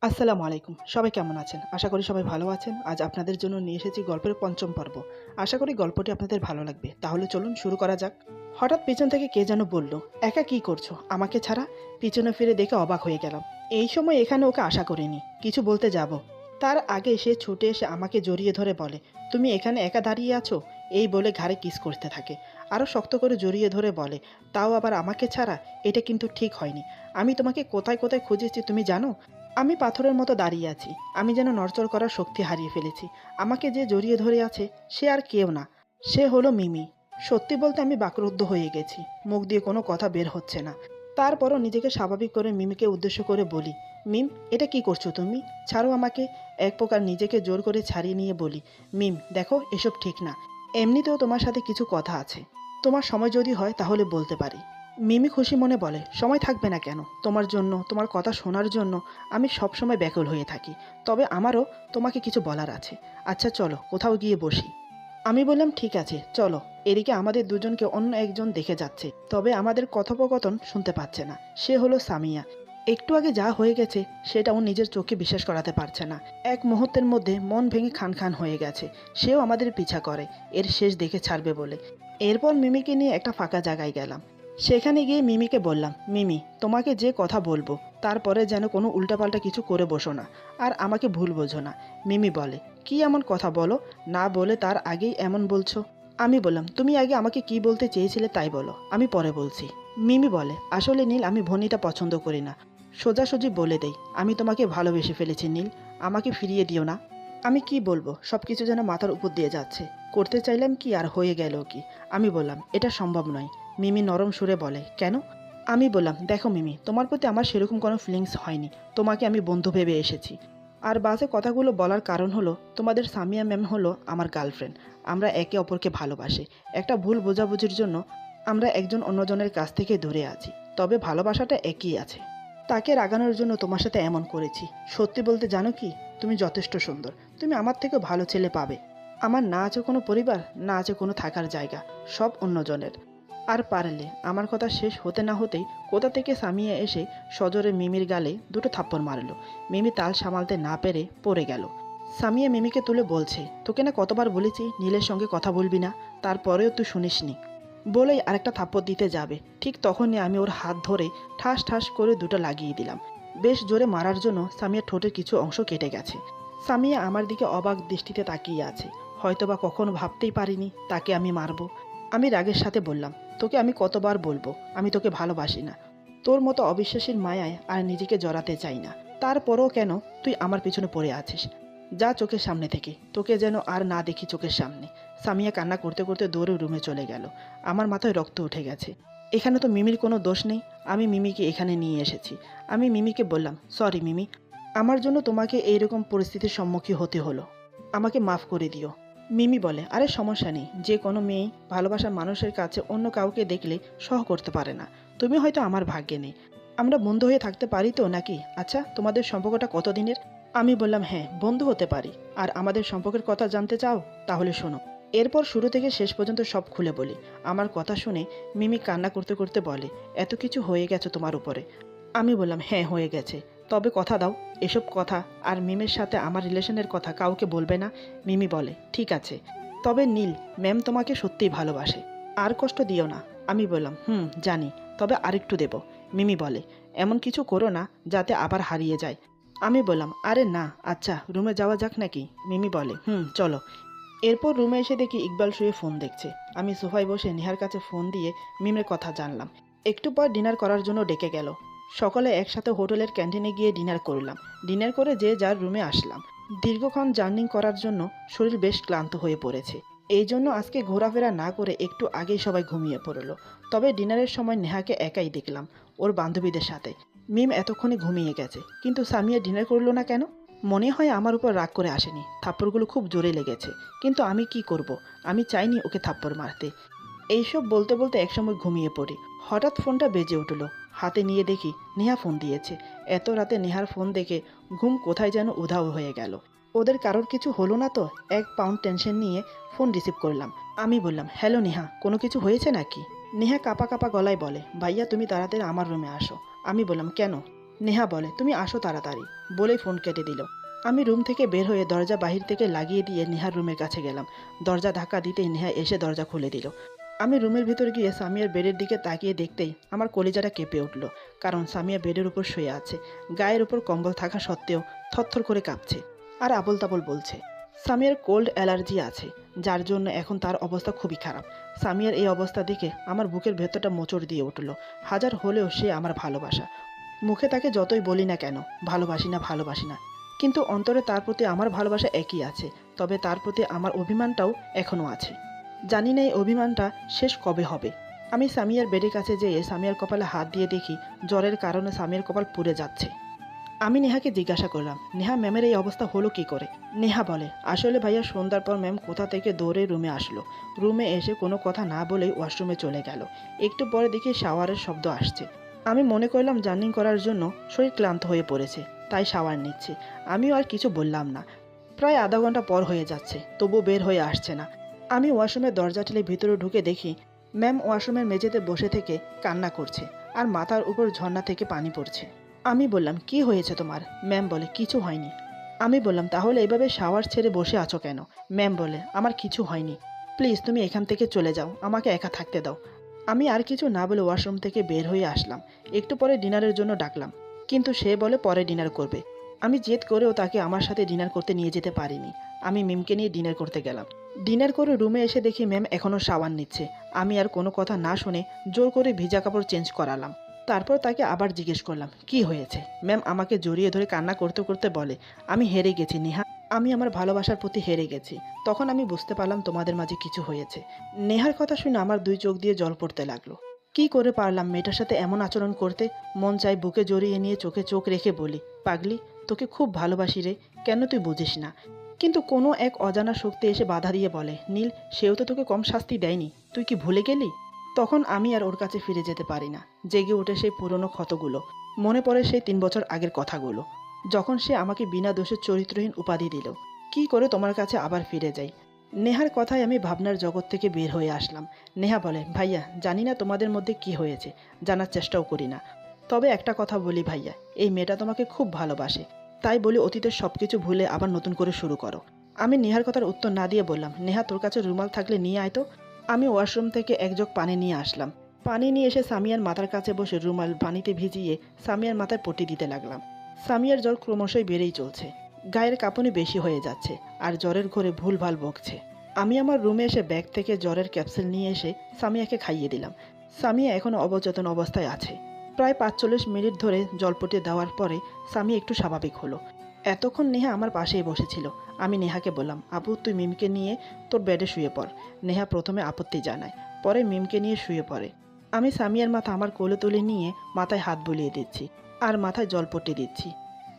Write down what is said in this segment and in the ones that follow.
আসসালামু আলাইকুম। সবাই কেমন আছেন? আশা করি সবাই ভালো আছেন। আজ আপনাদের জন্য নিয়ে এসেছি গল্পের ৫ম পর্ব। আশা করি গল্পটি আপনাদের ভালো লাগবে। তাহলে চলুন শুরু করা যাক। হঠাৎ পেছন থেকে কে যেন বলল, "একা কি করছো? আমাকে ছাড়া?" পিছনে ফিরে দেখে অবাক হয়ে গেলাম। এই সময় এখানে ওকে আশা করিনি। কিছু বলতে যাব। তার আগে সে ছুটে এসে আমাকে জড়িয়ে ধরে বলে, "তুমি এখানে একা দাঁড়িয়ে আছো?" এই বলে ঘাড়ে কিস করতে থাকে। আরও শক্ত করে জড়িয়ে ধরে বলে, "তাও আবার আমাকে ছাড়া? এটা কিন্তু ঠিক হয়নি। আমি তোমাকে কোথায় কোথায় খুঁজেছি তুমি জানো?" আমি পাথরের মতো দাঁড়িয়ে আছি। আমি যেন নড়চড় করার শক্তি হারিয়ে ফেলেছি। আমাকে যে জড়িয়ে ধরে আছে সে আর কেউ না, সে হলো মিমি। সত্যি বলতে আমি বাকরুদ্ধ হয়ে গেছি। মুখ দিয়ে কোনো কথা বের হচ্ছে না। তারপরও নিজেকে স্বাভাবিক করে মিমিকে উদ্দেশ্য করে বলি, "মিম, এটা কি করছো তুমি? ছাড়ো আমাকে।" এক প্রকার নিজেকে জোর করে ছাড়িয়ে নিয়ে বলি, "মিম, দেখো এসব ঠিক না। এমনিতেও তোমার সাথে কিছু কথা আছে। তোমার সময় যদি হয় তাহলে বলতে পারি।" মিমি খুশি মনে বলে, "সময় থাকবে না কেন? তোমার জন্য, তোমার কথা শোনার জন্য আমি সবসময় ব্যাকুল হয়ে থাকি। তবে আমারও তোমাকে কিছু বলার আছে। আচ্ছা চলো কোথাও গিয়ে বসি।" আমি বললাম, "ঠিক আছে চলো।" এদিকে আমাদের দুজনকে অন্য একজন দেখে যাচ্ছে। তবে আমাদের কথোপকথন শুনতে পাচ্ছে না। সে হলো সামিয়া। একটু আগে যা হয়ে গেছে সেটা ও নিজের চোখে বিশ্বাস করাতে পারছে না। এক মুহূর্তের মধ্যে মন ভেঙে খান খান হয়ে গেছে। সেও আমাদের পিছা করে, এর শেষ দেখে ছাড়বে বলে। এরপর মিমিকে নিয়ে একটা ফাঁকা জায়গায় গেলাম। সেখানে গিয়ে মিমিকে বললাম, "মিমি, তোমাকে যে কথা বলবো তারপরে যেন কোনো উল্টাপাল্টা কিছু করে বসো না, আর আমাকে ভুল বোঝো না।" মিমি বলে, "কি এমন কথা বলো? না বলে তার আগেই এমন বলছো?" আমি বললাম, "তুমি আগে আমাকে কি বলতে চেয়েছিলে তাই বলো, আমি পরে বলছি।" মিমি বলে, "আসলে নীল, আমি ভনিতা পছন্দ করি না। সোজাসুজি বলে দেই, আমি তোমাকে ভালোবেসে ফেলেছি নীল। আমাকে ফিরিয়ে দিও না।" আমি কি বলবো, সব কিছু যেন মাথার উপর দিয়ে যাচ্ছে। করতে চাইলাম কি আর হয়ে গেল কি। আমি বললাম, "এটা সম্ভব নয়।" মিমি নরম সুরে বলে, "কেন?" আমি বললাম, "দেখো মিমি, তোমার প্রতি আমার সেরকম কোনো ফিলিংস হয়নি। তোমাকে আমি বন্ধু ভেবে এসেছি। আর বাসে কথাগুলো বলার কারণ হলো, তোমাদের সামিয়া ম্যাম হলো আমার গার্লফ্রেন্ড। আমরা একে অপরকে ভালোবাসি। একটা ভুল বোঝাবুঝির জন্য আমরা একজন অন্যজনের কাছ থেকে দূরে আছি। তবে ভালোবাসাটা একই আছে। তাকে রাগানোর জন্য তোমার সাথে এমন করেছি। সত্যি বলতে জানো কি, তুমি যথেষ্ট সুন্দর। তুমি আমার থেকে ভালো ছেলে পাবে। আমার না আছে কোনো পরিবার, না আছে কোনো থাকার জায়গা, সব অন্যজনের। আর পারলে আমার কথা শেষ হতে না হতেই কোথা থেকে সামিয়া এসে সজোরে মিমির গালে দুটো থাপ্পড় মারলো। মিমি তাল সামালতে না পেরে পড়ে গেল। সামিয়া মিমিকে তুলে বলছে, "তোকে না কতবার বলেছি নীলের সঙ্গে কথা বলবি না, তারপরেও তুই শুনিসনি।" বলেই আরেকটা থাপ্পড় দিতে যাবে, ঠিক তখনই আমি ওর হাত ধরে ঠাস ঠাস করে দুটো লাগিয়ে দিলাম। বেশ জোরে মারার জন্য সামিয়ার ঠোঁটের কিছু অংশ কেটে গেছে। সামিয়া আমার দিকে অবাক দৃষ্টিতে তাকিয়ে আছে। হয়তোবা কখনো ভাবতেই পারিনি তাকে আমি মারবো। আমি রাগের সাথে বললাম, "তোকে আমি কতবার বলবো আমি তোকে ভালোবাসি না। তোর মতো অবিশ্বাসীর মায়ায় আর নিজেকে জড়াতে চাই না। তারপরও কেন তুই আমার পিছনে পড়ে আছিস? যা চোখের সামনে থেকে, তোকে যেন আর না দেখি চোখের সামনে।" সামিয়া কান্না করতে করতে দৌড়ে রুমে চলে গেল। আমার মাথায় রক্ত উঠে গেছে। এখানে তো মিমির কোনো দোষ নেই। আমি মিমিকে এখানে নিয়ে এসেছি। আমি মিমিকে বললাম, "সরি মিমি, আমার জন্য তোমাকে এইরকম পরিস্থিতির সম্মুখীন হতে হলো। আমাকে মাফ করে দিও।" মিমি বলে, "আরে সমস্যা নেই। যে কোনো মেয়েই ভালোবাসার মানুষের কাছে অন্য কাউকে দেখলে সহ করতে পারে না। তুমি হয়তো আমার ভাগ্যে নেই। আমরা বন্ধু হয়ে থাকতে পারি তো নাকি? আচ্ছা, তোমাদের সম্পর্কটা কতদিনের?" আমি বললাম, "হ্যাঁ, বন্ধু হতে পারি। আর আমাদের সম্পর্কের কথা জানতে চাও? তাহলে শোনো।" এরপর শুরু থেকে শেষ পর্যন্ত সব খুলে বলি। আমার কথা শুনে মিমি কান্না করতে করতে বলে, "এত কিছু হয়ে গেছে তোমার উপরে?" আমি বললাম, "হ্যাঁ, হয়ে গেছে। তবে কথা দাও, এসব কথা আর মিমের সাথে আমার রিলেশনের কথা কাউকে বলবে না।" মিমি বলে, "ঠিক আছে। তবে নীল, ম্যাম তোমাকে সত্যিই ভালোবাসে। আর কষ্ট দিও না।" আমি বললাম, "হুম, জানি। তবে আরেকটু দেব।" মিমি বলে, "এমন কিছু করো না যাতে আবার হারিয়ে যায়।" আমি বললাম, "আরে না, আচ্ছা রুমে যাওয়া যাক নাকি?" মিমি বলে, "হুম, চলো।" এরপর রুমে এসে দেখি ইকবাল শুয়ে ফোন দেখছে। আমি সোফায় বসে নেহার কাছে ফোন দিয়ে মিমের কথা জানলাম। একটু পর ডিনার করার জন্য ডেকে গেল। সকলে একসাথে হোটেলের ক্যান্টিনে গিয়ে ডিনার করলাম। ডিনার করে যে যার রুমে আসলাম। দীর্ঘক্ষণ জার্নি করার জন্য শরীর বেশ ক্লান্ত হয়ে পড়েছে। এই জন্য আজকে ঘোরাফেরা না করে একটু আগেই সবাই ঘুমিয়ে পড়ল। তবে ডিনারের সময় নেহাকে একাই দেখলাম, ওর বান্ধবীদের সাথে। মিম এতক্ষণে ঘুমিয়ে গেছে, কিন্তু সামিয়া ডিনার করলো না কেন? মনে হয় আমার উপর রাগ করে আসেনি। থাপ্পড়গুলো খুব জোরে লেগেছে। কিন্তু আমি কি করব? আমি চাইনি ওকে থাপ্পড় মারতে। এইসব বলতে বলতে একসময় ঘুমিয়ে পড়ি। হঠাৎ ফোনটা বেজে উঠল। হাতে নিয়ে দেখি নেহা ফোন দিয়েছে। এত রাতে নেহার ফোন দেখে ঘুম কোথায় যেন উধাও হয়ে গেল। ওদের কারোর কিছু হলো না তো? 1 পাউন্ড টেনশন নিয়ে ফোন রিসিভ করলাম। আমি বললাম, "হ্যালো নেহা, কোনো কিছু হয়েছে নাকি?" নেহা কাঁপা কাঁপা গলায় বলে, "ভাইয়া তুমি তাড়াতাড়ি আমার রুমে আসো।" আমি বললাম, "কেন?" নেহা বলে, তুমি আসো তাড়াতাড়ি, বলেই ফোন কেটে দিল। আমি রুম থেকে বের হয়ে দরজা বাহির থেকে লাগিয়ে দিয়ে নেহার রুমের কাছে গেলাম। দরজা ধাক্কা দিতেই নেহা এসে দরজা খুলে দিল। আমি রুমের ভিতর গিয়ে সামিয়ার বেডের দিকে তাকিয়ে দেখতেই আমার কলিজাটা কেঁপে উঠল, কারণ সামিয়া বেডের উপর শুয়ে আছে, গায়ের উপর কম্বল থাকা সত্ত্বেও থরথর করে কাঁপছে আর আবল তাবল বলছে। সামিয়ার কোল্ড অ্যালার্জি আছে, যার জন্য এখন তার অবস্থা খুবই খারাপ। সামিয়ার এই অবস্থা দেখে আমার বুকের ভেতরটা মোচড় দিয়ে উঠল। হাজার হলেও সে আমার ভালোবাসা। মুখে তাকে যতই বলি না কেন ভালোবাসি না ভালোবাসি না, কিন্তু অন্তরে তার প্রতি আমার ভালোবাসা একই আছে। তবে তার প্রতি আমার অভিমানটাও এখনও আছে। জানি না এই অভিমানটা শেষ কবে হবে। আমি সামিয়ার বেডের কাছে যেয়ে সামিয়ার কপালে হাত দিয়ে দেখি জ্বরের কারণে সামিয়ার কপাল পুড়ে যাচ্ছে। আমি নেহাকে জিজ্ঞাসা করলাম, নেহা ম্যামের এই অবস্থা হলো কি করে? নেহা বলে, আসলে ভাইয়া সন্ধ্যার পর ম্যাম কোথা থেকে দৌড়ে রুমে আসলো। রুমে এসে কোনো কথা না বলেই ওয়াশরুমে চলে গেল। একটু পরে দেখি শাওয়ারের শব্দ আসছে। আমি মনে করলাম জার্নি করার জন্য শরীর ক্লান্ত হয়ে পড়েছে, তাই শাওয়ার নিচ্ছে। আমিও আর কিছু বললাম না। প্রায় আধা ঘন্টা পর হয়ে যাচ্ছে, তবু বের হয়ে আসছে না। আমি ওয়াশরুমের দরজা ঠেলে ভিতরে ঢুকে দেখি ম্যাম ওয়াশরুমের মেঝেতে বসে থেকে কান্না করছে আর মাথার উপর ঝর্ণা থেকে পানি পড়ছে। আমি বললাম, কি হয়েছে তোমার? ম্যাম বলে, কিছু হয়নি। আমি বললাম, তাহলে এভাবে শাওয়ার ছেড়ে বসে আছো কেন? ম্যাম বলে, আমার কিছু হয়নি, প্লিজ তুমি এখান থেকে চলে যাও, আমাকে একা থাকতে দাও। আমি আর কিছু না বলে ওয়াশরুম থেকে বের হয়ে আসলাম। একটু পরে ডিনারের জন্য ডাকলাম, কিন্তু সে বলে পরে ডিনার করবে। আমি জেদ করেও তাকে আমার সাথে ডিনার করতে নিয়ে যেতে পারিনি। আমি মিমকে নিয়ে ডিনার করতে গেলাম। ডিনার করে রুমে এসে দেখি ম্যাম এখনও শাওয়ার নিচ্ছে। আমি আর কোনো কথা না শুনে জোর করে ভিজা কাপড় চেঞ্জ করালাম। তারপর তাকে আবার জিজ্ঞেস করলাম, কি হয়েছে? ম্যাম আমাকে জড়িয়ে ধরে কান্না করতে করতে বলে, আমি হেরে গেছি নেহা, আমি আমার ভালোবাসার প্রতি হেরে গেছি। তখন আমি বুঝতে পারলাম তোমাদের মাঝে কিছু হয়েছে। নেহার কথা শুনে আমার দুই চোখ দিয়ে জল পড়তে লাগলো। কি করে পারলাম মেয়েটার সাথে এমন আচরণ করতে? মন চাই বুকে জড়িয়ে নিয়ে চোখে চোখ রেখে বলি, পাগলি, তোকে খুব ভালোবাসি রে, কেন তুই বুঝিস না? কিন্তু কোনো এক অজানা শক্তি এসে বাধা দিয়ে বলে, নীল, সেও তো তোকে কম শাস্তি দেয়নি, তুই কি ভুলে গেলি? তখন আমি আর ওর কাছে ফিরে যেতে পারি না। জেগে ওঠে সেই পুরনো ক্ষতগুলো। মনে পড়ে সেই 3 বছর আগের কথাগুলো, যখন সে আমাকে বিনা দোষে চরিত্রহীন উপাধি দিল। কি করে তোমার কাছে আবার ফিরে যাই? নেহার কথায় আমি ভাবনার জগৎ থেকে বের হয়ে আসলাম। নেহা বলে, ভাইয়া, জানি না তোমাদের মধ্যে কি হয়েছে, জানার চেষ্টাও করি না। তবে একটা কথা বলি ভাইয়া, এই মেয়েটা তোমাকে খুব ভালোবাসে। তাই বলি অতীতের সব কিছু ভুলে আবার নতুন করে শুরু করো। আমি নেহার কথার উত্তর না দিয়ে বললাম, নেহা, তোর কাছে রুমাল থাকলে নিয়ে আয় তো। আমি ওয়াশরুম থেকে এক জগ পানি নিয়ে আসলাম। পানি নিয়ে এসে সামিয়ার মাথার কাছে বসে রুমাল পানিতে ভিজিয়ে সামিয়ার মাথায় পট্টি দিতে লাগলাম। সামিয়ার জ্বর ক্রমশই বেড়েই চলছে। গায়ের কাঁপুনি বেশি হয়ে যাচ্ছে আর জ্বরের ঘরে ভুলভাল বকছে। আমি আমার রুমে এসে ব্যাগ থেকে জ্বরের ক্যাপসুল নিয়ে এসে সামিয়াকে খাইয়ে দিলাম। সামিয়া এখনও অবচেতন অবস্থায় আছে। প্রায় 45 মিনিট ধরে জলপট্টি দেওয়ার পরে সামিয়া একটু স্বাভাবিক হলো। এতক্ষণ নেহা আমার পাশেই বসেছিল। আমি নেহাকে বললাম, আপু, তুই মিমকে নিয়ে তোর বেডে শুয়ে পড়। নেহা প্রথমে আপত্তি জানায়, পরে মিমকে নিয়ে শুয়ে পড়ে। আমি সামিয়ার মাথা আমার কোলে তুলে নিয়ে মাথায় হাত বুলিয়ে দিচ্ছি আর মাথায় জলপট্টি দিচ্ছি।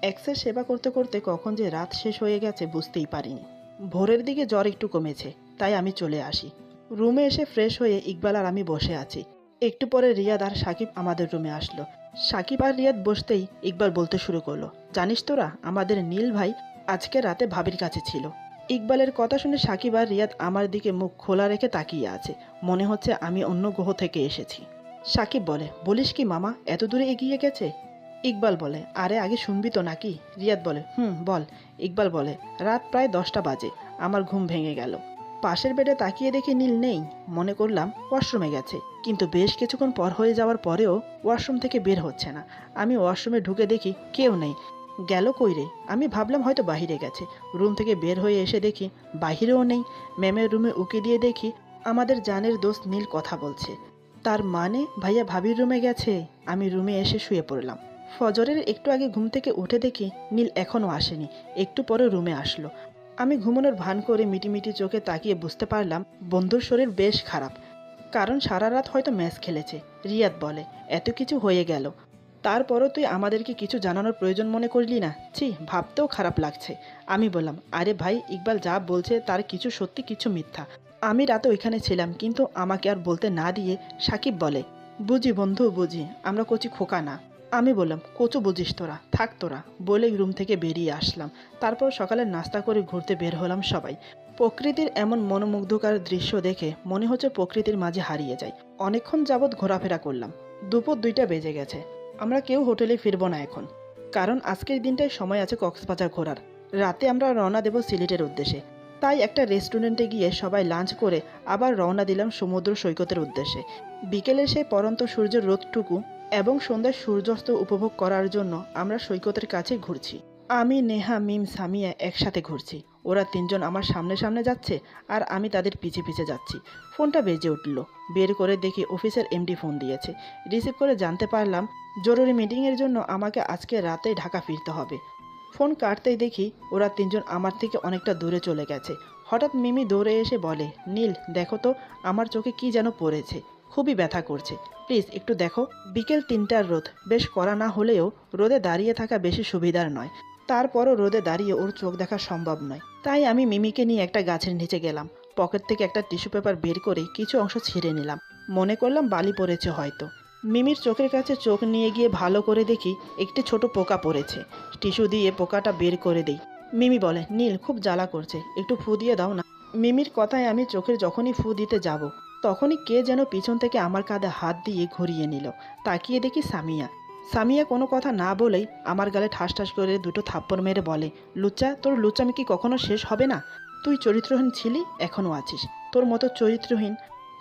এক্সের সেবা করতে করতে কখন যে রাত শেষ হয়ে গেছে বুঝতেই পারিনি। ভোরের দিকে জ্বর একটু কমেছে, তাই আমি চলে আসি। রুমে এসে ফ্রেশ হয়ে ইকবাল আর আমি বসে আছি। একটু পরে রিয়াদ আর সাকিব আমাদের রুমে আসলো। সাকিব আর রিয়াদ বসতেই ইকবাল বলতে শুরু করলো, জানিস তোরা, আমাদের নীল ভাই আজকে রাতে ভাবির কাছে ছিল। ইকবালের কথা শুনে সাকিব আর রিয়াদ আমার দিকে মুখ খোলা রেখে তাকিয়ে আছে। মনে হচ্ছে আমি অন্য গ্রহ থেকে এসেছি। সাকিব বলে, বলিস কি মামা, এত দূরে এগিয়ে গেছে? ইকবাল বলে, আরে আগে শুনবি তো নাকি? রিয়াদ বলে, বল। ইকবাল বলে, রাত প্রায় 10টা বাজে, আমার ঘুম ভেঙে গেল। পাশের বেডে তাকিয়ে দেখি নীল নেই। মনে করলাম ওয়াশরুমে গেছে, কিন্তু বেশ কিছুক্ষণ পর হয়ে যাওয়ার পরেও ওয়াশরুম থেকে বের হচ্ছে না। আমি ওয়াশরুমে ঢুকে দেখি কেউ নেই। গেল কই রে? আমি ভাবলাম হয়তো বাহিরে গেছে। রুম থেকে বের হয়ে এসে দেখি বাহিরেও নেই। ম্যামের রুমে উকি দিয়ে দেখি আমাদের জানের দোস্ত নীল কথা বলছে। তার মানে ভাইয়া ভাবির রুমে গেছে। আমি রুমে এসে শুয়ে পড়লাম। ফজরের একটু আগে ঘুম থেকে উঠে দেখি নীল এখনও আসেনি। একটু পরে রুমে আসলো। আমি ঘুমানোর ভান করে মিটিমিটি চোখে তাকিয়ে বুঝতে পারলাম বন্ধুর শরীর বেশ খারাপ, কারণ সারা রাত হয়তো ম্যাচ খেলেছে। রিয়াদ বলে, এত কিছু হয়ে গেল, তারপরও তুই আমাদেরকে কিছু জানানোর প্রয়োজন মনে করলি না? ছি, ভাবতেও খারাপ লাগছে। আমি বললাম, আরে ভাই, ইকবাল যা বলছে তার কিছু সত্যি কিছু মিথ্যা। আমি রাতে ওইখানে ছিলাম, কিন্তু আমাকে আর বলতে না দিয়ে সাকিব বলে, বুঝি বন্ধু বুঝি, আমরা কচি খোকা না। আমি বললাম, কচু বুঝিস তোরা, থাক তোরা, বলেই রুম থেকে বেরিয়ে আসলাম। তারপর সকালে নাস্তা করে ঘুরতে বের হলাম সবাই। প্রকৃতির এমন মনোমুগ্ধকর দৃশ্য দেখে মনে হচ্ছে প্রকৃতির মাঝে হারিয়ে যায়। অনেকক্ষণ যাবৎ ঘোরাফেরা করলাম। দুপুর 2টা বেজে গেছে। আমরা কেউ হোটেলে ফিরবো না এখন, কারণ আজকের দিনটায় সময় আছে কক্সবাজার ঘোরার। রাতে আমরা রওনা দেব সিলেটের উদ্দেশ্যে। তাই একটা রেস্টুরেন্টে গিয়ে সবাই লাঞ্চ করে আবার রওনা দিলাম সমুদ্র সৈকতের উদ্দেশ্যে। বিকেলের সেই পড়ন্ত সূর্যের রোদটুকু এবং সন্ধ্যার সূর্যাস্ত উপভোগ করার জন্য আমরা সৈকতের কাছে ঘুরছি। আমি, নেহা, মিম, সামিয়া একসাথে ঘুরছি। ওরা তিনজন আমার সামনে সামনে যাচ্ছে আর আমি তাদের পিছে পিছে যাচ্ছি। ফোনটা বেজে উঠল। বের করে দেখি অফিসের এমডি ফোন দিয়েছে। রিসিভ করে জানতে পারলাম জরুরি মিটিংয়ের জন্য আমাকে আজকে রাতেই ঢাকা ফিরতে হবে। ফোন কাটতেই দেখি ওরা তিনজন আমার থেকে অনেকটা দূরে চলে গেছে। হঠাৎ মিমি দৌড়ে এসে বলে, নীল দেখো তো, আমার চোখে কি যেন পড়েছে, খুবই ব্যথা করছে, প্লিজ একটু দেখো। বিকেল ৩টার রোদ বেশ কড়া না হলেও রোদে দাঁড়িয়ে থাকা বেশি সুবিধার নয়। তারপরও রোদে দাঁড়িয়ে ওর চোখ দেখা সম্ভব নয়। তাই আমি মিমিকে নিয়ে একটা গাছের নিচে গেলাম। পকেট থেকে একটা টিস্যু পেপার বের করে কিছু অংশ ছিঁড়ে নিলাম। মনে করলাম বালি পড়েছে হয়তো। মিমির চোখের কাছে চোখ নিয়ে গিয়ে ভালো করে দেখি একটি ছোট পোকা পড়েছে। টিস্যু দিয়ে পোকাটা বের করে দিই। মিমি বলে, নীল খুব জ্বালা করছে, একটু ফু দিয়ে দাও না। মিমির কথায় আমি চোখের যখনই ফু দিতে যাব, তখনই কে যেন পিছন থেকে আমার কাঁধে হাত দিয়ে ঘুরিয়ে নিল। তাকিয়ে দেখি সামিয়া। সামিয়া কোনো কথা না বলেই আমার গালে ঠাস ঠাস করে দুটো থাপ্পড় মেরে বলে, লুচ্চা, তোর লুচ্চামি কি কখনো শেষ হবে না? তুই চরিত্রহীন ছিলি, এখনও আছিস। তোর মতো চরিত্রহীন।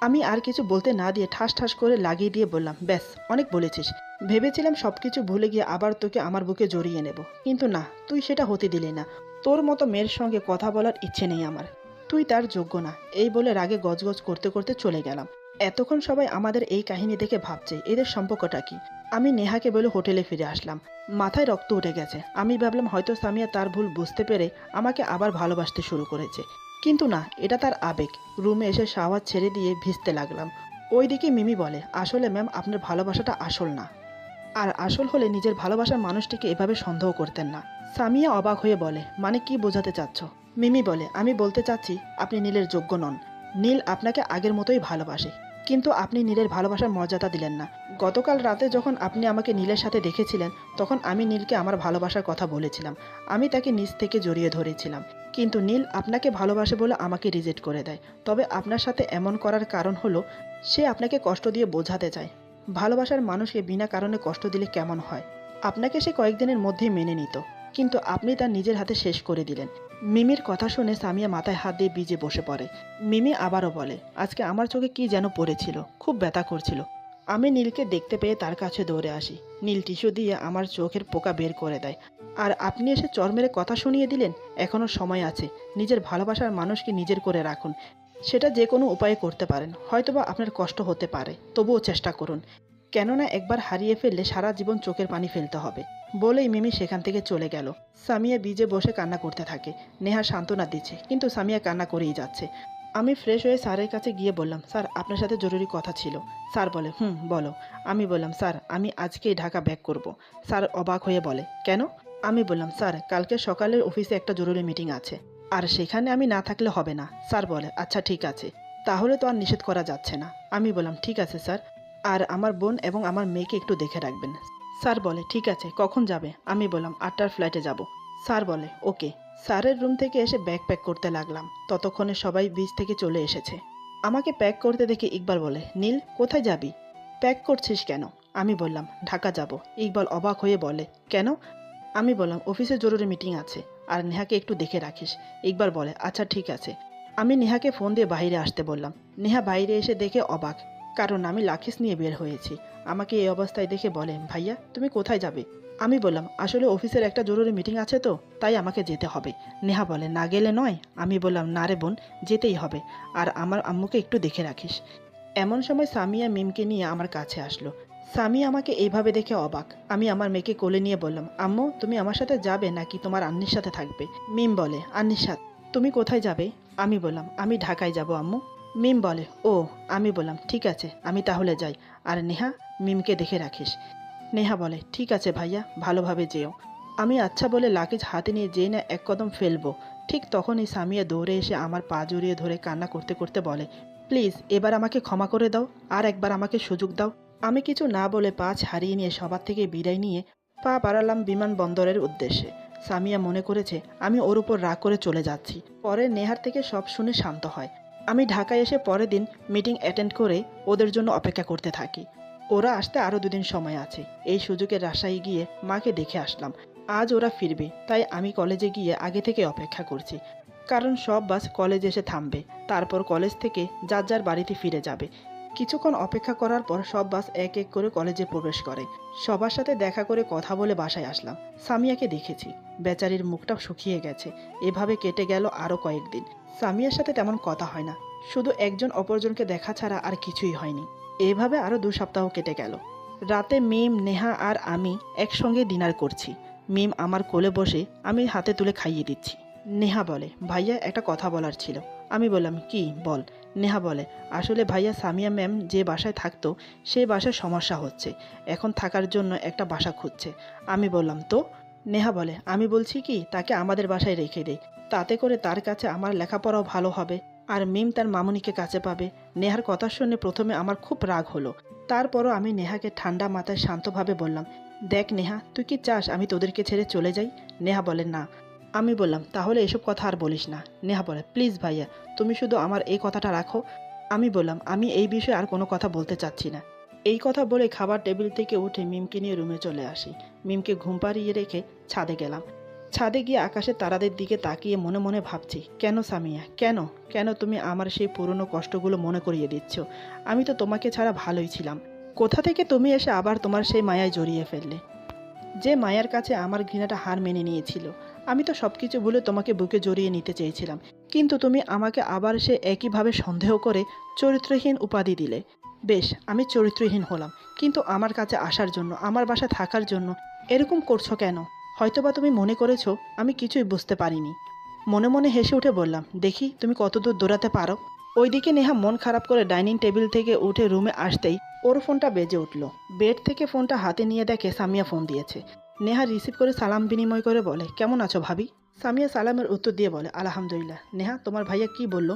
আমি আর কিছু বলতে না দিয়ে ঠাস ঠাস করে লাগিয়ে দিয়ে বললাম, ব্যাস অনেক বলেছিস। ভেবেছিলাম সব কিছু ভুলে গিয়ে আবার তোকে আমার বুকে জড়িয়ে নেব, কিন্তু না, তুই সেটা হতে দিলি না। তোর মতো মেয়ের সঙ্গে কথা বলার ইচ্ছে নেই আমার। তুই তার যোগ্য না। এই বলে রাগে গজগজ করতে করতে চলে গেলাম। এতক্ষণ সবাই আমাদের এই কাহিনী দেখে ভাবছে এদের সম্পর্কটা কি। আমি নেহাকে বলে হোটেলে ফিরে আসলাম। মাথায় রক্ত উঠে গেছে। আমি ভাবলাম হয়তো সামিয়া তার ভুল বুঝতে পেরে আমাকে আবার ভালোবাসতে শুরু করেছে, কিন্তু না, এটা তার আবেগ। রুমে এসে শাওয়ার ছেড়ে দিয়ে ভিজতে লাগলাম। ওইদিকে মিমি বলে, আসলে ম্যাম আপনার ভালোবাসাটা আসল না, আর আসল হলে নিজের ভালোবাসার মানুষটিকে এভাবে সন্দেহ করতেন না। সামিয়া অবাক হয়ে বলে, মানে কি বোঝাতে চাচ্ছ? মিমি বলে, আমি বলতে চাচ্ছি আপনি নীলের যোগ্য নন। নীল আপনাকে আগের মতোই ভালোবাসে, কিন্তু আপনি নীলের ভালোবাসার মর্যাদা দিলেন না। গতকাল রাতে যখন আপনি আমাকে নীলের সাথে দেখেছিলেন, তখন আমি নীলকে আমার ভালোবাসার কথা বলেছিলাম। আমি তাকে নিজ থেকে জড়িয়ে ধরেছিলাম, কিন্তু নীল আপনাকে ভালোবাসে বলে আমাকে রিজেক্ট করে দেয়। তবে আপনার সাথে এমন করার কারণ হলো সে আপনাকে কষ্ট দিয়ে বোঝাতে চায়। ভালোবাসার মানুষকে বিনা কারণে কষ্ট দিলে কেমন হয়। আপনাকে সে কয়েকদিনের মধ্যেই মেনে নিত, কিন্তু আপনি তার নিজের হাতে শেষ করে দিলেন। মিমির কথা শুনে সামিয়া মাথায় হাত দিয়ে ভিজে বসে পড়ে। মিমি আবারও বলে, আজকে আমার চোখে কি যেন পড়েছিল, খুব ব্যথা করছিল। আমি নীলকে দেখতে পেয়ে তার কাছে দৌড়ে আসি। নীল টিস্যু দিয়ে আমার চোখের পোকা বের করে দেয়। আর আপনি এসে চর মেরে কথা শুনিয়ে দিলেন, এখনও সময় আছে। নিজের ভালোবাসার মানুষকে নিজের করে রাখুন। সেটা যে কোনো উপায়ে করতে পারেন। হয়তোবা আপনার কষ্ট হতে পারে, তবুও চেষ্টা করুন। কেননা একবার হারিয়ে ফেললে সারা জীবন চোখের পানি ফেলতে হবে। বলেই মিমি সেখান থেকে চলে গেল। সামিয়া বিজে বসে কান্না করতে থাকে। নেহা সান্ত্বনা দিচ্ছে, কিন্তু সামিয়া কান্না করেই যাচ্ছে। আমি ফ্রেশ হয়ে স্যারের কাছে গিয়ে বললাম, স্যার আপনার সাথে জরুরি কথা ছিল। স্যার বলে, বলো। আমি বললাম, স্যার আমি আজকেই ঢাকা ব্যাক করব। স্যার অবাক হয়ে বলে, কেন? আমি বললাম, স্যার কালকে সকালের অফিসে একটা জরুরি মিটিং আছে, আর সেখানে আমি না থাকলে হবে না। স্যার বলে, আচ্ছা ঠিক আছে, তাহলে তো আর নিষেধ করা যাচ্ছে না। আমি বললাম, ঠিক আছে স্যার, আর আমার বোন এবং আমার মেয়েকে একটু দেখে রাখবেন। স্যার বলে, ঠিক আছে, কখন যাবে? আমি বললাম, 8টার ফ্লাইটে যাব। স্যার বলে, ওকে। স্যারের রুম থেকে এসে ব্যাগ প্যাক করতে লাগলাম। ততক্ষণে সবাই বিচ থেকে চলে এসেছে। আমাকে প্যাক করতে দেখে ইকবাল বলে, নীল কোথায় যাবি? প্যাক করছিস কেন? আমি বললাম, ঢাকা যাব। ইকবাল অবাক হয়ে বলে, কেন? আমি বললাম, অফিসে জরুরি মিটিং আছে, আর নেহাকে একটু দেখে রাখিস। ইকবাল বলে, আচ্ছা ঠিক আছে। আমি নেহাকে ফোন দিয়ে বাইরে আসতে বললাম। নেহা বাইরে এসে দেখে অবাক, কারণ আমি লাখিস নিয়ে বের হয়েছি। আমাকে এই অবস্থায় দেখে বলে, ভাইয়া তুমি কোথায় যাবে? আমি বললাম, আসলে অফিসের একটা জরুরি মিটিং আছে তো, তাই আমাকে যেতে হবে। নেহা বলে, না গেলে নয়। আমি বললাম, না রে বোন, যেতেই হবে, আর আমার আম্মুকে একটু দেখে রাখিস। এমন সময় সামিয়া মিমকে নিয়ে আমার কাছে আসলো। সামিয়া আমাকে এইভাবে দেখে অবাক। আমি আমার মেয়েকে কোলে নিয়ে বললাম, আম্মু তুমি আমার সাথে যাবে নাকি তোমার আন্নির সাথে থাকবে? মিম বলে, আন্নির সাথে। তুমি কোথায় যাবে? আমি বললাম, আমি ঢাকায় যাব আম্মু। মিম বলে, ও। আমি বললাম, ঠিক আছে আমি তাহলে যাই, আর নেহা মিমকে দেখে রাখিস। নেহা বলে, ঠিক আছে ভাইয়া, ভালোভাবে যেও। আমি আচ্ছা বলে লাগেজ হাতে নিয়ে যেই না এক কদম ফেলবো, ঠিক তখনই সামিয়া দৌড়ে এসে আমার পা জড়িয়ে ধরে কান্না করতে করতে বলে, প্লিজ এবার আমাকে ক্ষমা করে দাও, আর একবার আমাকে সুযোগ দাও। আমি কিছু না বলে পা ছাড়িয়ে নিয়ে সবার থেকে বিদায় নিয়ে পা বাড়ালাম বিমানবন্দরের উদ্দেশ্যে। সামিয়া মনে করেছে আমি ওর উপর রাগ করে চলে যাচ্ছি। পরে নেহার থেকে সব শুনে শান্ত হয়। আমি ঢাকায় এসে পরের দিন মিটিং অ্যাটেন্ড করে ওদের জন্য অপেক্ষা করতে থাকি। ওরা আসতে আরও 2 দিন সময় আছে। এই সুযোগে রাজশাহী গিয়ে মাকে দেখে আসলাম। আজ ওরা ফিরবে, তাই আমি কলেজে গিয়ে আগে থেকে অপেক্ষা করছি। কারণ সব বাস কলেজে এসে থামবে, তারপর কলেজ থেকে যার যার বাড়িতে ফিরে যাবে। কিছুক্ষণ অপেক্ষা করার পর সব বাস এক এক করে কলেজে প্রবেশ করে। সবার সাথে দেখা করে কথা বলে বাসায় আসলাম। সামিয়াকে দেখেছি, বেচারির মুখটা শুকিয়ে গেছে। এভাবে কেটে গেল আরও কয়েকদিন। সামিয়ার সাথে তেমন কথা হয় না, শুধু একজন অপরজনকে দেখা ছাড়া আর কিছুই হয়নি। এভাবে আরও 2 সপ্তাহ কেটে গেল। রাতে মিম, নেহা আর আমি একসঙ্গে ডিনার করছি। মিম আমার কোলে বসে, আমি হাতে তুলে খাইয়ে দিচ্ছি। নেহা বলে, ভাইয়া একটা কথা বলার ছিল। আমি বললাম, কি বল। নেহা বলে, আসলে ভাইয়া সামিয়া ম্যাম যে বাসায় থাকতো সেই বাসায় সমস্যা হচ্ছে, এখন থাকার জন্য একটা বাসা খুঁজছে। আমি বললাম, তো? নেহা বলে, আমি বলছি কি তাকে আমাদের বাসায় রেখে দেই, তাতে করে তার কাছে আমার লেখাপড়াও ভালো হবে, আর মিম তার মামুনিকে কাছে পাবে। নেহার কথা শুনে প্রথমে আমার খুব রাগ হলো, তারপরও আমি নেহাকে ঠান্ডা মাথায় শান্তভাবে বললাম, দেখ নেহা, তুই কি চাস আমি তোদেরকে ছেড়ে চলে যাই? নেহা বলে, না। আমি বললাম, তাহলে এসব কথা আর বলিস না। নেহা বলে, প্লিজ ভাইয়া, তুমি শুধু আমার এই কথাটা রাখো। আমি বললাম, আমি এই বিষয়ে আর কোনো কথা বলতে চাচ্ছি না। এই কথা বলে খাবার টেবিল থেকে উঠে মিমকে নিয়ে রুমে চলে আসি। মিমকে ঘুম পাড়িয়ে রেখে ছাদে গেলাম। ছাদে গিয়ে আকাশের তারাদের দিকে তাকিয়ে মনে মনে ভাবছি, কেন সামিয়া, কেন কেন তুমি আমার সেই পুরনো কষ্টগুলো মনে করিয়ে দিচ্ছ? আমি তো তোমাকে ছাড়া ভালোই ছিলাম। কোথা থেকে তুমি এসে আবার তোমার সেই মায়ায় জড়িয়ে ফেললে? যে মায়ার কাছে আমার ঘৃণাটা হার মেনে নিয়েছিল। আমি তো সব কিছু ভুলে তোমাকে বুকে জড়িয়ে নিতে চেয়েছিলাম, কিন্তু তুমি আমাকে আবার সে একইভাবে সন্দেহ করে চরিত্রহীন উপাধি দিলে। বেশ, আমি চরিত্রহীন হলাম, কিন্তু আমার কাছে আসার জন্য, আমার বাসায় থাকার জন্য এরকম করছো কেন? হয়তোবা তুমি মনে করেছো আমি কিছুই বুঝতে পারিনি। মনে মনে হেসে উঠে বললাম, দেখি তুমি কতদূর দৌড়াতে পারো। ওইদিকে নেহা মন খারাপ করে ডাইনিং টেবিল থেকে উঠে রুমে আসতেই ওর ফোনটা বেজে উঠল। বেড থেকে ফোনটা হাতে নিয়ে দেখে সামিয়া ফোন দিয়েছে। নেহা রিসিভ করে সালাম বিনিময় করে বলে, কেমন আছো ভাবি? সামিয়া সালামের উত্তর দিয়ে বলে, আলহামদুলিল্লাহ। নেহা, তোমার ভাইয়া কি বলল?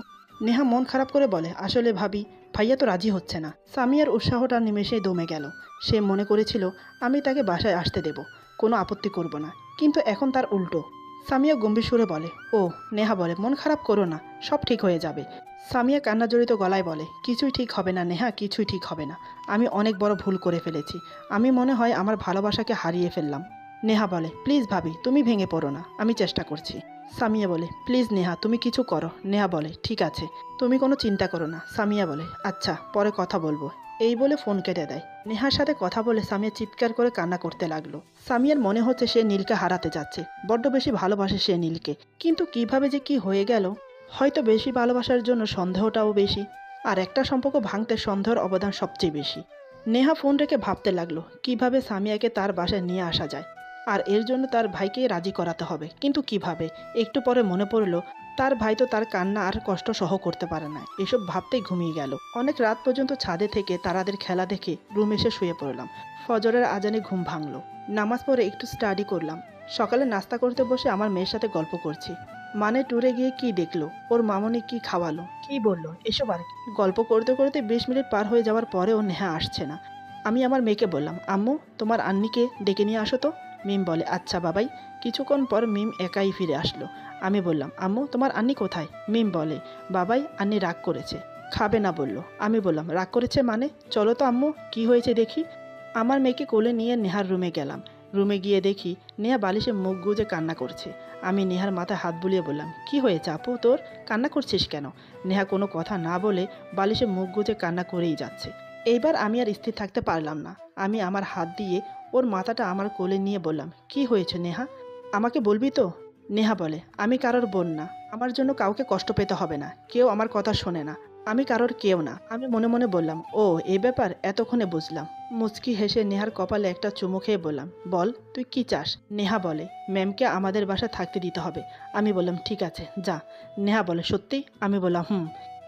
নেহা মন খারাপ করে বলে, আসলে ভাবি, ভাইয়া তো রাজি হচ্ছে না। সামিয়ার উৎসাহটা নিমেষেই দমে গেল। সে মনে করেছিল আমি তাকে বাসায় আসতে দেব, কোনো আপত্তি করব না, কিন্তু এখন তার উল্টো। সামিয়া গম্ভীর সুরে বলে, ও। নেহা বলে, মন খারাপ করো না, সব ঠিক হয়ে যাবে। সামিয়া কান্নাজড়িত গলায় বলে, কিছুই ঠিক হবে না নেহা, কিছুই ঠিক হবে না। আমি অনেক বড় ভুল করে ফেলেছি। আমি মনে হয় আমার ভালোবাসাকে হারিয়ে ফেললাম। নেহা বলে, প্লিজ ভাবি, তুমি ভেঙে পড়ো না, আমি চেষ্টা করছি। সামিয়া বলে, প্লিজ নেহা, তুমি কিছু করো। নেহা বলে, ঠিক আছে, তুমি কোনো চিন্তা করো না। সামিয়া বলে, আচ্ছা, পরে কথা বলবো। এই বলে ফোন কেটে দেয়। নেহার সাথে কথা বলে সামিয়া চিৎকার করে কান্না করতে লাগলো। সামিয়ার মনে হচ্ছে সে নীলকে হারাতে যাচ্ছে, বড্ড বেশি ভালোবাসে সে নীলকে, কিন্তু কিভাবে যে কি হয়ে গেল। হয়তো বেশি ভালোবাসার জন্য সন্দেহটাও বেশি, আর একটা সম্পর্ক ভাঙতে সন্দেহের অবদান সবচেয়ে বেশি। নেহা ফোন রেখে ভাবতে লাগলো কিভাবে সামিয়াকে তার বাসায় নিয়ে আসা যায়, আর এর জন্য তার ভাইকে রাজি করাতে হবে, কিন্তু কিভাবে। একটু পরে মনে পড়লো তার ভাই তো তার কান্না আর কষ্ট সহ করতে পারে না। এসব ভাবতেই ঘুমিয়ে গেল। অনেক রাত পর্যন্ত ছাদে থেকে তারাদের খেলা দেখে রুম এসে শুয়ে পড়লাম। ফজরের আজানে ঘুম ভাঙলো। নামাজ পড়ে একটু স্টাডি করলাম। সকালে নাস্তা করতে বসে আমার মেয়ের সাথে গল্প করছি। মানে ট্যুরে গিয়ে কি দেখলো, ওর মামনি কি খাওয়ালো, কি বললো, এসব আর কি। গল্প করতে করতে 20 মিনিট পার হয়ে যাওয়ার পরেও নেহা আসছে না। আমি আমার মেয়েকে বললাম, আম্মু, তোমার আন্নিকে ডেকে নিয়ে আসো তো। মিম বলে, আচ্ছা বাবাই। কিছুক্ষণ পর মিম একাই ফিরে আসলো। আমি বললাম, আম্মু, তোমার আন্নি কোথায়? মিম বলে, বাবাই, আন্নি রাগ করেছে, খাবে না বললো। আমি বললাম, রাগ করেছে মানে? চলো তো আম্মু, কি হয়েছে দেখি। আমার মেয়েকে কোলে নিয়ে নেহার রুমে গেলাম। রুমে গিয়ে দেখি নেহা বালিশে মুখ গুজে কান্না করছে। আমি নেহার মাথায় হাত বুলিয়ে বললাম, কি হয়েছে আপু তোর, কান্না করছিস কেন? নেহা কোনো কথা না বলে বালিশে মুখ গুজে কান্না করেই যাচ্ছে। এইবার আমি আর স্থির থাকতে পারলাম না। আমি আমার হাত দিয়ে ওর মাথাটা আমার কোলে নিয়ে বললাম, কি হয়েছে নেহা, আমাকে বলবি তো? নেহা বলে, আমি কারোর বোন না, আমার জন্য কাউকে কষ্ট পেতে হবে না, কেউ আমার কথা শোনে না, আমি কারোর কেউ না। আমি মনে মনে বললাম, ও এই ব্যাপার, এতক্ষণে বুঝলাম। মুচকি হেসে নেহার কপালে একটা চুমু খেয়ে বললাম, বল তুই কি চাস? নেহা বলে, ম্যামকে আমাদের বাসায় থাকতে দিতে হবে। আমি বললাম, ঠিক আছে, যা। নেহা বলে, সত্যি? আমি বললাম, হুম।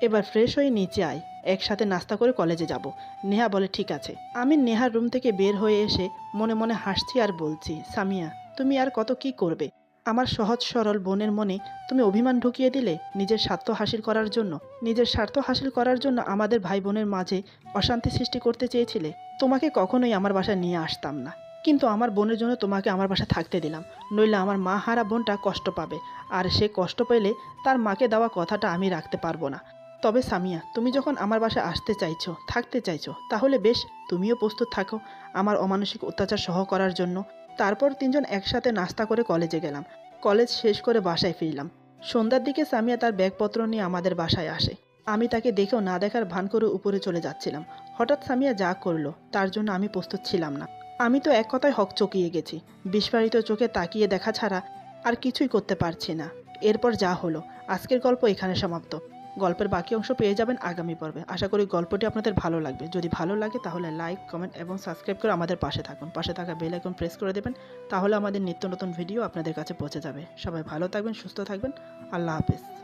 এবার ফ্রেশ হয়ে নিচে আয়, একসাথে নাস্তা করে কলেজে যাব। নেহা বলে, ঠিক আছে। আমি নেহার রুম থেকে বের হয়ে এসে মনে মনে হাসছি আর বলছি, সামিয়া, তুমি আর কত কি করবে? আমার সহজ সরল বোনের মনে তুমি অভিমান ঢুকিয়ে দিলে নিজের স্বার্থ হাসিল করার জন্য। নিজের স্বার্থ হাসিল করার জন্য আমাদের ভাই বোনের মাঝে অশান্তি সৃষ্টি করতে চেয়েছিলে। তোমাকে কখনোই আমার বাসায় নিয়ে আসতাম না, কিন্তু আমার বোনের জন্য তোমাকে আমার বাসায় থাকতে দিলাম, নইলে আমার মা হারা বোনটা কষ্ট পাবে, আর সে কষ্ট পেলে তার মাকে দেওয়া কথাটা আমি রাখতে পারবো না। তবে সামিয়া, তুমি যখন আমার বাসায় আসতে চাইছো, থাকতে চাইছো, তাহলে বেশ, তুমিও প্রস্তুত থাকো আমার অমানসিক অত্যাচার সহ করার জন্য। তারপর তিনজন একসাথে নাস্তা করে কলেজে গেলাম। কলেজ শেষ করে বাসায় ফিরলাম। সন্ধ্যার দিকে সামিয়া তার ব্যাগপত্র নিয়ে আমাদের বাসায় আসে। আমি তাকে দেখেও না দেখার ভান করে উপরে চলে যাচ্ছিলাম। হঠাৎ সামিয়া যা করলো তার জন্য আমি প্রস্তুত ছিলাম না। আমি তো এক কথায় হকচকিয়ে গেছি। বিস্ফারিত চোখে তাকিয়ে দেখা ছাড়া আর কিছুই করতে পারছি না। এরপর যা হলো, আজকের গল্প এখানে সমাপ্ত। গল্পের বাকি অংশ পেয়ে যাবেন আগামী পর্বে। আশা করি গল্পটি আপনাদের ভালো লাগবে। যদি ভালো লাগে তাহলে লাইক, কমেন্ট এবং সাবস্ক্রাইব করে আমাদের পাশে থাকুন। পাশে থাকা বেল আইকন প্রেস করে দেবেন, তাহলে আমাদের নিত্য নতুন ভিডিও আপনাদের কাছে পৌঁছে যাবে। সবাই ভালো থাকবেন, সুস্থ থাকবেন। আল্লাহ হাফেজ।